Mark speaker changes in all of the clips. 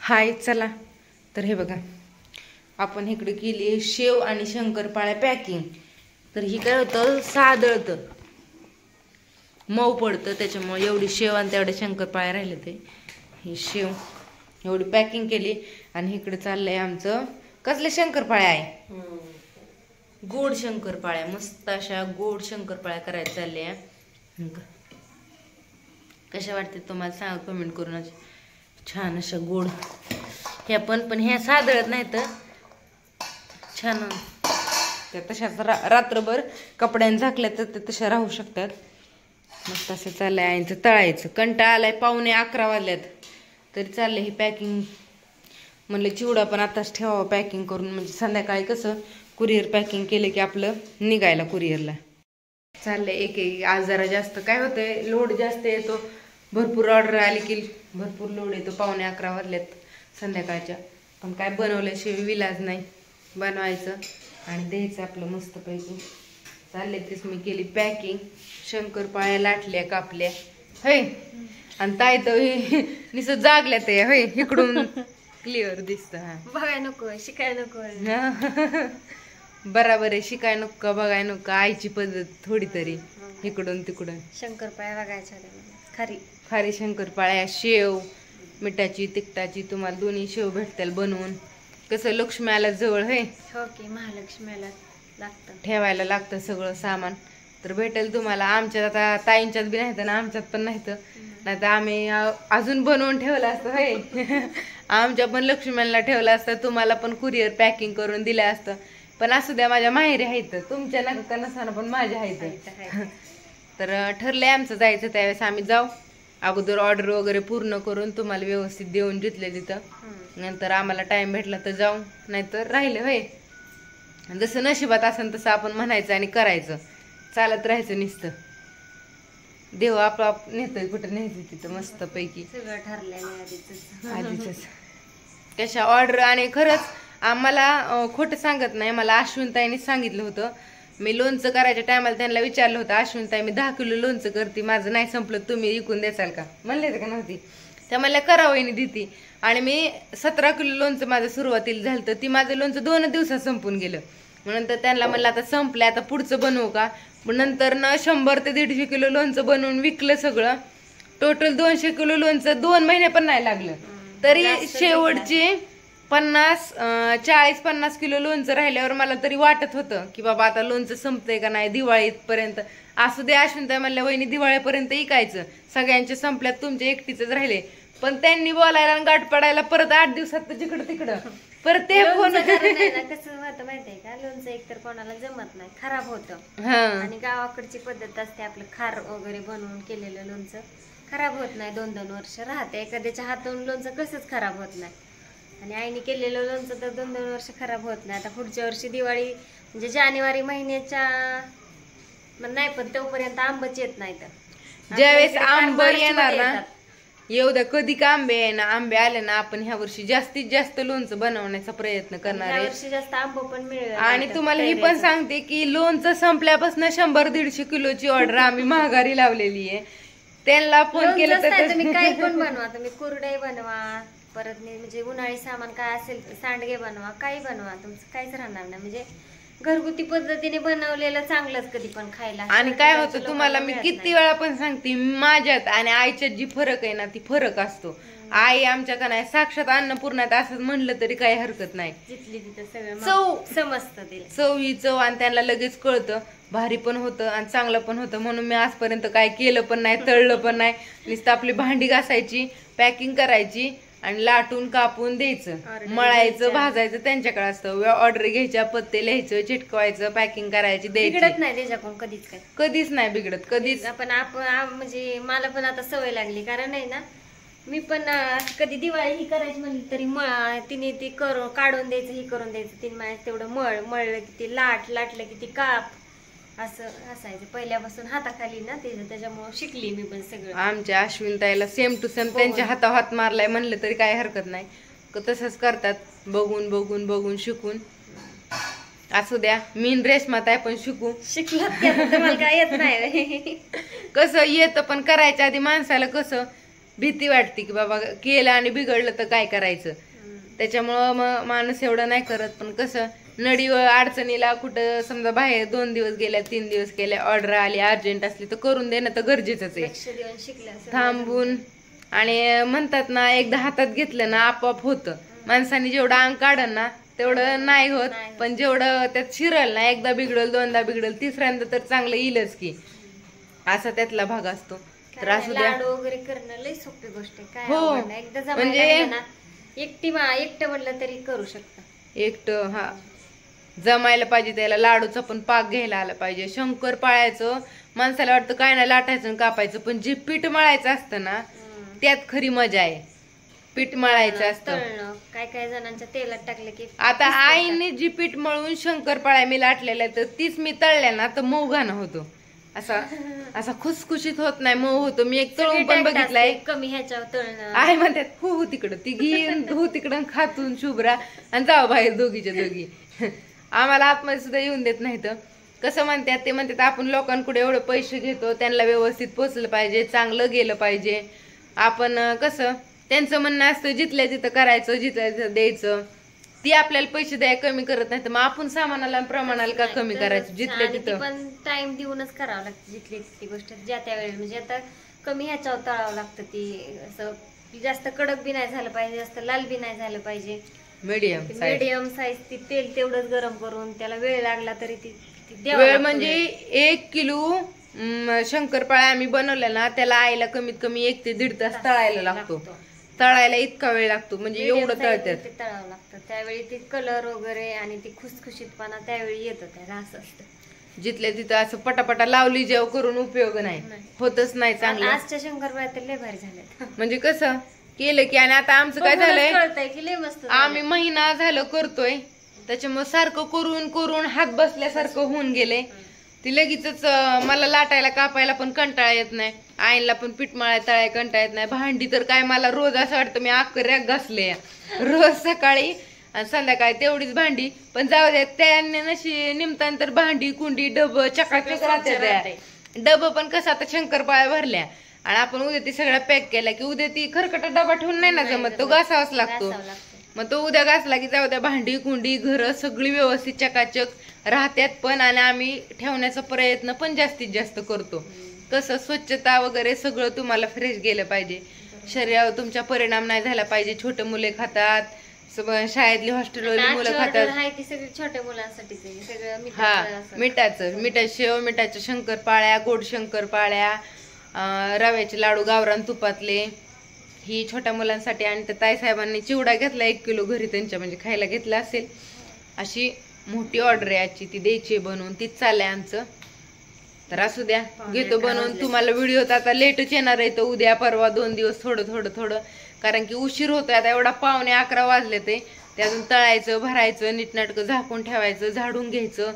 Speaker 1: हाय चला तर हे बघा आपण इकडे केली शेव आणि शंकरपाळ्या पॅकिंग. तर ही काय होतं सादळतं मऊ पडतं त्याच्यामुळे एवढी शेव आणि तेवढे शंकरपाळ्या राहिले ते ही शेव एवढी पॅकिंग केली. आणि इकडे चाललंय आमचं कसले शंकरपाळ्या आहे गोड शंकरपाळ्या मस्त अशा गोड शंकरपाळ्या करायला चालल्या. कशा वाटते तुम्हाला सांगा कमेंट करून. छान अशा गोड ह्या पण ह्या सादळत नाही तर छान त्या तशाच रात्रभर कपड्याने झाकल्या तर ते तशा राहू शकतात. मस्त असं चाललंय आईचं तळायचं. कंटाळा आलाय 11:45 वाजल्यात तरी चाललंय ही पॅकिंग. म्हणलं चिवडा पण आताच ठेवावा पॅकिंग करून म्हणजे संध्याकाळी कसं कुरिअर पॅकिंग केलं की आपलं निघायला कुरिअरला चाललंय. एक आज जरा जास्त काय होतंय लोड जास्त येतो. भरपूर ऑर्डर आली की भरपूर लोड येतो. 11:45 वाजल्यात संध्याकाळच्या. पण काय बनवल्याशिवाय विलाज नाही बनवायचं आणि द्यायचं आपलं मस्तपैकी. चालले तेच मी केली पॅकिंग. शंकरपाळ्या लाटल्या कापल्या होय आणि ताई तर निसं जागल्या ते होय इकडून क्लिअर दिसत. हा
Speaker 2: बघाय नको शिकाय नको
Speaker 1: बराबर आहे शिकाय नको बघाय नको. आईची पद्धत थोडी तरी इकडून तिकडून.
Speaker 2: शंकरपाळ्या बघायच्या खरी
Speaker 1: खारी शंकरपाळ्या शेव मिठाची तिखटाची तुम्हाला दोन्ही शेव भेटतील बनवून. कसं लक्ष्मीला जवळ आहे
Speaker 2: हो की महालक्ष्मीला लागतं
Speaker 1: ठेवायला लागतं सगळं सामान तर भेटेल तुम्हाला. आमच्यात आता ताईंच्यात बी नाही तर ना आमच्यात पण नाही तर आम्ही अजून बनवून ठेवलं असतं होय आमच्या पण लक्ष्मीला ठेवलं असतं. तुम्हाला पण कुरिअर पॅकिंग करून दिलं असतं. पण असू द्या माझ्या माहेरी आहेत तुमच्या नका नसताना पण माझ्या आहेत. तर ठरलंय आमचं जायचं त्यावेळेस आम्ही जाऊ. अगोदर ऑर्डर वगैरे पूर्ण करून तुम्हाला व्यवस्थित देऊन जिथले तिथं. नंतर आम्हाला टाइम भेटला तर जाऊ नाहीतर राहिले होय. जसं नशिबात असेल तसं आपण म्हणायचं आणि करायचं. चालत राहायचं नुसतं. देव आप नेतोय कुठं न्यायचं तिथं मस्त पैकी
Speaker 2: सगळं ठरलेलं
Speaker 1: आधीच. कशा ऑर्डर आणि खरंच आम्हाला खोटं सांगत नाही. मला अश्विनताईने सांगितलं होतं. मी लोणचं करायच्या टायमाला त्यांना विचारलं होतं अश्विनताई मी 10 किलो लोणचं करते माझं नाही संपलं तुम्ही विकून द्याल का म्हणले का नव्हती. त्या मला करावं देते. आणि मी 17 किलो लोणचं माझं सुरुवातीला झालं तर ती माझं लोणचं 2 दिवसात संपून गेलं. नंतर त्यांना म्हणलं आता संपलं आता पुढचं बनवू का. नंतर न 100 ते 150 किलो लोणचं बनवून विकलं सगळं. टोटल 200 किलो लोणचं 2 महिने पण नाही लागलं. तरी शेवटची 40-50 किलो लोणचं राहिल्यावर मला तरी वाटत होतं की बाबा आता लोणचं संपतंय का नाही दिवाळीपर्यंत. असू दे अश्विनताई म्हणल्या वहिनी दिवाळीपर्यंत इकायचं सगळ्यांचे संपल्यात तुमचे एकटीच राहिले. पण त्यांनी बोलायला आणि गाठ पडायला परत 8 दिवसात जिकडं तिकडं परत ते फोन
Speaker 2: कसं होतं माहितीये का लोणचं एकतर कोणाला जमत नाही खराब होतं. आणि गावाकडची पद्धत असते आपलं खार वगैरे बनवून केलेलं लोणचं खराब होत नाही 2-2 वर्ष राहते. एखाद्याच्या हातून लोणचं कसंच खराब होत नाही. आणि आईने केलेलं लोणचं तर 2-2 वर्ष खराब होत नाही. आता पुढच्या वर्षी दिवाळी म्हणजे जानेवारी महिन्याच्या नाही पण तोपर्यंत आंबच येत नाही. तर
Speaker 1: ज्यावेळेस आंब येणार ना येऊ द्या कधी का आंबे आहे ना आंबे आले ना आपण ह्या वर्षी जास्तीत जास्त लोणचं बनवण्याचा प्रयत्न करणार आहे.
Speaker 2: जास्त आंब पण मिळेल.
Speaker 1: आणि तुम्हाला ही पण सांगते की लोणचं संपल्यापासून 100-150 किलोची ऑर्डर आम्ही महागारी लावलेली आहे. त्यांना फोन केलं तर
Speaker 2: तुम्ही काही पण बनवा. तुम्ही कुरडई बनवा परत म्हणजे उन्हाळी सामान काय असेल सांडगे बनवा काही बनवा तुमचं काहीच राहणार नाही. म्हणजे घरगुती पद्धतीने बनवलेलं चांगलंच कधी पण खायला. आणि
Speaker 1: काय होतं तुम्हाला मी किती वेळा पण सांगते माझ्यात आणि आईच्यात जी फरक आहे ना ती फरक असतो. आई आमच्या का नाही साक्षात अन्नपूर्णात असं म्हणलं तरी काही हरकत नाही.
Speaker 2: जिथली तिथं सगळं
Speaker 1: चव
Speaker 2: समजतं
Speaker 1: चव ही चव आणि त्यांना लगेच कळतं. भारी पण होतं आणि चांगलं पण होतं. म्हणून मी आजपर्यंत काय केलं पण नाही तळलं पण नाही. नुसतं आपली भांडी घासायची पॅकिंग करायची आणि लाटून कापून द्यायचं मळायचं भाजायचं त्यांच्याकडे असतं. ऑर्डर घ्यायच्या पत्ते लिहायचं चिटकवायचं पॅकिंग करायची द्यायची.
Speaker 2: बिघडत नाही त्याच्याकडून
Speaker 1: कधीच नाही बिघडत कधीच.
Speaker 2: आपण म्हणजे मला पण आता सवय लागली कारण आहे ना मी पण कधी दिवाळी ही करायची म्हणली तरी तिने ती काढून द्यायचं ही करून द्यायचं. तिने माझ्या तेवढं मळलं की ती लाटलं की ती काप असं असायचं पहिल्यापासून हाताखाली ना त्याच्यामुळे शिकली मी पण सगळं.
Speaker 1: आमच्या अश्विनताईला सेम टू सेम त्यांच्या हातावर हात मारलाय म्हणलं तरी काही हरकत नाही. तसंच करतात बघून बघून बघून शिकून. असू द्या मीन रेशमाताई पण
Speaker 2: शिकलात काय येत नाही
Speaker 1: कसं येतं पण करायच्या आधी माणसाला कसं भीती वाटते की बाबा केलं आणि बिघडलं तर काय करायचं. त्याच्यामुळं मग माणूस एवढं नाही करत. पण कसं नडी अडचणीला कुठं समजा बाहेर 2 दिवस गेल्या 3 दिवस गेल्या ऑर्डर आली अर्जंट असली तर करून देणं तर गरजेचंच आहे. थांबून आणि म्हणतात ना एकदा हातात घेतलं ना आपोआप होतं. माणसाने जेवढं अंग काढन ना तेवढं नाही होत. पण जेवढं त्यात शिरल ना एकदा बिघडल 2दा बिघडल 3ऱ्यांदा तर चांगलं येईलच की असा त्यातला भाग असतो. तर असू द्या.
Speaker 2: लाडू वगैरे करणं लई सोपी गोष्ट आहे. काय
Speaker 1: हो
Speaker 2: एकदा
Speaker 1: म्हणजे
Speaker 2: एकटं म्हणलं तरी करू शकता.
Speaker 1: एकटं हा जमायला पाहिजे. त्याला लाडूचा पण पाक घ्यायला आला पाहिजे. शंकर पाळायचं माणसाला वाटतं काय नाही लाटायचं आणि कापायचं. पण जे पीठ मळायचं असतं ना त्यात खरी मजा आहे. पीठ मळायचं असतं.
Speaker 2: काय काय जणांच्या तेलात टाकलं की
Speaker 1: आता आईने जी पीठ मळून शंकरपाळ्या मी लाटलेल्या तर तीच मी तळल्या ना तर मऊ घाणं होतो. असा खुसखुशीत होत नाही, मऊ होतो. मी एक तळून पण बघितलाय.
Speaker 2: कमी ह्याच्यावर तळणं
Speaker 1: आहे म्हणतात हो तिकडं ती घेऊन हो तिकडं खातून शुभ्रा आणि जाऊ बाहेर दोघीच्या दोघी. आम्हाला आतमध्ये सुद्धा येऊन देत नाही. तर कसं म्हणतात ते म्हणतात आपण लोकांकडे एवढे पैसे घेतो त्यांना व्यवस्थित पोचलं पाहिजे, चांगलं गेलं पाहिजे. आपण कसं त्यांचं म्हणणं असतं जिथल्या तिथं करायचं जिथल्या तिथं द्यायचं. ती आपल्याला पैसे द्याय कमी करत नाही तर मग आपण सामानाला प्रमाणाला का कमी करायचं. जिथल्या तिथं
Speaker 2: पण टाइम देऊनच करावं लागतं. जिथली ती गोष्ट ज्या त्या वेळेला म्हणजे आता कमी ह्याच्यावर तळावं लागतं. ती असं जास्त कडक बी नाही झालं पाहिजे, जास्त लाल बी नाही झालं पाहिजे. मीडियम साईज ती तेल तेवढंच गरम करून त्याला वेळ लागला तरी ती
Speaker 1: वेळ म्हणजे 1 किलो शंकरपाळ्या आम्ही बनवल्या ना त्याला आईला कमीत कमी 1 ते 1.5 तास तळायला लागतो. तळायला इतका वेळ लागतो म्हणजे एवढं तळतात.
Speaker 2: तळावं लागतं त्यावेळी ती कलर वगैरे आणि ती खुसखुशीतपणा त्यावेळी येतं. त्याला असं असतं
Speaker 1: जिथल्या तिथं असं पटापटा लावली जेव करून उपयोग नाही, होतच नाही चांगलं.
Speaker 2: आजच्या शंकरपाळ्या तर लय भारी झाल्यात.
Speaker 1: म्हणजे कसं केलं की आणि आता आमचं काय झालंय
Speaker 2: कळतंय की लय मस्त
Speaker 1: आम्ही महिना झालं करतोय त्याच्यामुळे सारखं करून करून हात बसल्यासारखं होऊन गेले. ती लगेचच मला लाटायला कापायला पण कंटाळा येत नाही. आईला पण पीठ मळायला तळायला कंटाळा येत नाही. भांडी तर काय मला रोज असं वाटतं मी रॅक घासले रोज सकाळी आणि संध्याकाळी तेवढीच भांडी. पण जाऊ द्या त्याने नशी निमताना तर भांडी कुंडी डब चकाचक राहते. डब पण कसं आता शंकरपाळ्या भरल्या आणि आपण उद्या ती सगळ्या पॅक केल्या की उद्या ती खरकटा डबा ठेवून नाही ना जमत, तो घासावाच लागतो. मग तो उद्या घासला की जाऊ द्या भांडी कुंडी घर सगळी व्यवस्थित चकाचक राहत्यात पण. आणि आम्ही ठेवण्याचा प्रयत्न पण जास्तीत जास्त करतो. कसं स्वच्छता वगैरे सगळं तुम्हाला फ्रेश गेलं पाहिजे. शरीरावर तुमच्या परिणाम नाही झाला पाहिजे. छोटे मुले खातात, शाळेतली हॉस्टेलवरली मुलं खातात.
Speaker 2: छोट्या मुलांसाठी
Speaker 1: मिठाचं शेव, मिठाच्या शंकरपाळ्या, गोड शंकरपाळ्या, रव्याचे लाडू गावरान तुपातले ही छोट्या मुलांसाठी. आणि त्या ताईसाहेबांनी चिवडा घेतला 1 किलो घरी त्यांच्या म्हणजे खायला घेतला असेल. अशी मोठी ऑर्डर आहे आजची, ती द्यायची बनवून. तीच चाललंय आमचं. तर असू द्या घेतो बनवून. तुम्हाला व्हिडिओ आता लेटच येणार आहे. तर उद्या परवा 2 दिवस थोडं कारण की उशीर होतोय आता. एवढा 11:15 वाजले ते अजून तळायचं भरायचं नीटनाटकं झाकून ठेवायचं, झाडून घ्यायचं,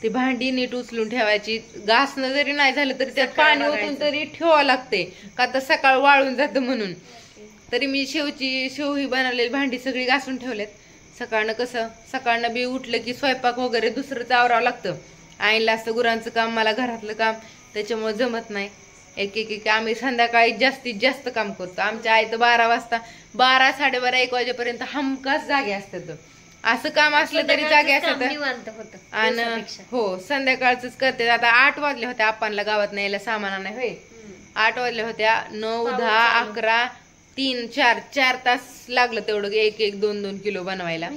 Speaker 1: ती भांडी नीट उचलून ठेवायची. घासणं जरी नाही झालं तरी त्यात पाणी ओतून तरी ठेवावं लागते का तर सकाळ वाळून जातं म्हणून. तरी मी शेव ही बनवलेली भांडी सगळी घासून ठेवलेत. सकाळनं बी उठलं की स्वयंपाक वगैरे दुसरंच आवरावं लागतं. आईला असतं गुरांचं काम, मला घरातलं काम, त्याच्यामुळे जमत नाही. एक आम्ही संध्याकाळी जास्तीत जास्त काम करतो. आमच्या आई तर 12 वाजता 12, 12:30, 1 वाजेपर्यंत हमखास जागे असतात. असं काम असलं तरी जागे असतात. आणि हो संध्याकाळच करते. आता 8 वाजले होते आपणला गावात न्यायला सामान नाही होय. 8 वाजल्या होत्या. 9, 10, 11, 3, 4 तास लागलं तेवढं 1, 2 किलो बनवायला.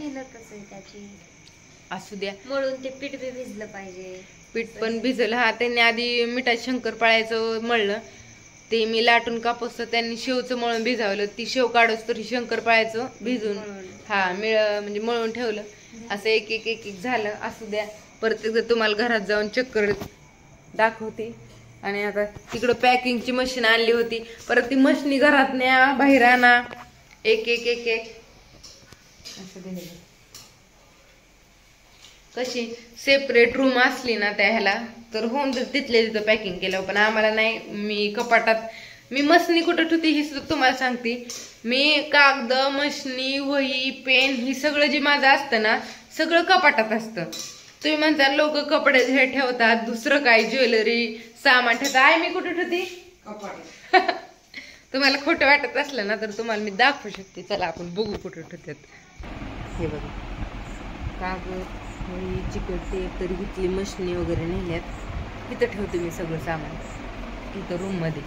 Speaker 1: असू द्या.
Speaker 2: मळून ते पीठ बी भिजलं पाहिजे.
Speaker 1: पीठ पण भिजलं. हा त्यांनी आधी मिठाचं शंकरपाळ्याचं मळलं ते मी लाटून कापूस त्यांनी शेवचं मळून भिजावलं. ती शेव काढूस तर शंकरपाळ्याचं भिजून म्हणजे मळून ठेवलं. असं एक झालं. असू द्या परत एकदा तुम्हाला घरात जाऊन चक्कर दाखवते. आणि आता तिकडं पॅकिंगची मशीन आणली होती. परत ती मशीनी घरात न्या बाहेर आणा एक असं दिलं. कशी सेपरेट रूम असली ना त्या ह्याला तर होऊन तिथल्या तिथं पॅकिंग केलं. पण आम्हाला नाही. मी कपाटात मी मशनी कुठं ठेवते ही सुद्धा तुम्हाला सांगते. मी कागद मशनी वही पेन ही सगळं जे माझं असतं ना सगळं कपाटात असतं. तुम्ही म्हणता लोक कपडे हे ठेवतात दुसरं काय ज्वेलरी सामान ठेवतात. आहे मी कुठं ठेवते तुम्हाला खोटं वाटत असलं ना तर तुम्हाला मी दाखवू शकते. चला आपण बघू कुठं ठेवतात. हे बघा कागद, होळी, चिकट टेप, तरी घेतली मशनी वगैरे नेल्यात. इथं ठेवते मी सगळं सामान इथं रूममध्ये.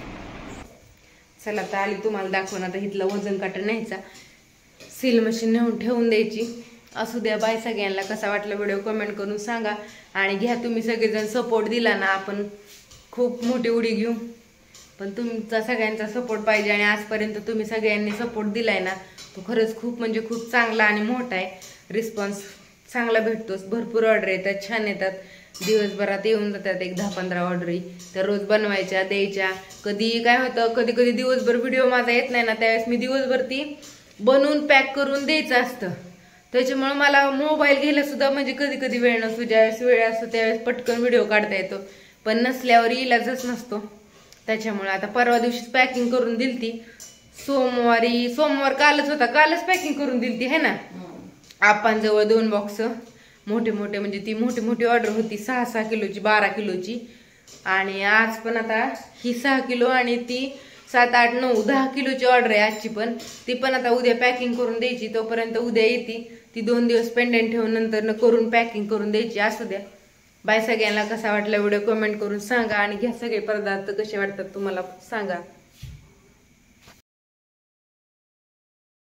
Speaker 1: चला तर आली तुम्हाला दाखवून. आता इथलं वजन काटा न्यायचा, सील मशीन नेऊन ठेवून द्यायची. असू द्या. बाय सगळ्यांना. कसा वाटला व्हिडिओ कमेंट करून सांगा. आणि घ्या तुम्ही सगळेजण सपोर्ट दिला ना, आपण खूप मोठी उडी घेऊ. पण तुमचा सगळ्यांचा सपोर्ट पाहिजे. आणि आजपर्यंत तुम्ही सगळ्यांनी सपोर्ट दिलाय ना, तो खरंच खूप म्हणजे खूप चांगला आणि मोठा आहे. रिस्पॉन्स चांगला भेटतोच. भरपूर ऑर्डर येतात, छान येतात. दिवसभरात येऊन जातात 10-15 ऑर्डरी. तर रोज बनवायच्या, द्यायच्या. कधी काय होतं, कधी कधी दिवसभर व्हिडिओ माझा येत नाही ना, त्यावेळेस मी दिवसभर ती बनवून पॅक करून द्यायचं असतं. त्याच्यामुळे मला मोबाईल घ्यायला सुद्धा म्हणजे कधी कधी वेळ नसतो. ज्यावेळेस वेळ असतो त्यावेळेस पटकन व्हिडिओ काढता येतो, पण नसल्यावर इलाजच नसतो. त्याच्यामुळे आता परवा दिवशीच पॅकिंग करून दिलती. सोमवार कालच होता, कालच पॅकिंग करून दिलती है ना. आपण जवळ 2 बॉक्स मोठे मोठे, म्हणजे ती मोठी मोठी ऑर्डर होती 6-6 किलोची, 12 किलोची. आणि आज पण आता ही 6 किलो आणि ती 7, 8, 9, 10 किलोची ऑर्डर आहे आजची पण. ती पण आता उद्या पॅकिंग करून द्यायची. तोपर्यंत उद्या येते ती. 2 दिवस पेंडेंट ठेवून नंतर करून पॅकिंग करून द्यायची. असू द्या. बाय सगळ्यांना. कसा वाटला व्हिडिओ कमेंट करून सांगा. आणि घ्या सगळे पदार्थ कसे वाटतात तुम्हाला सांगा.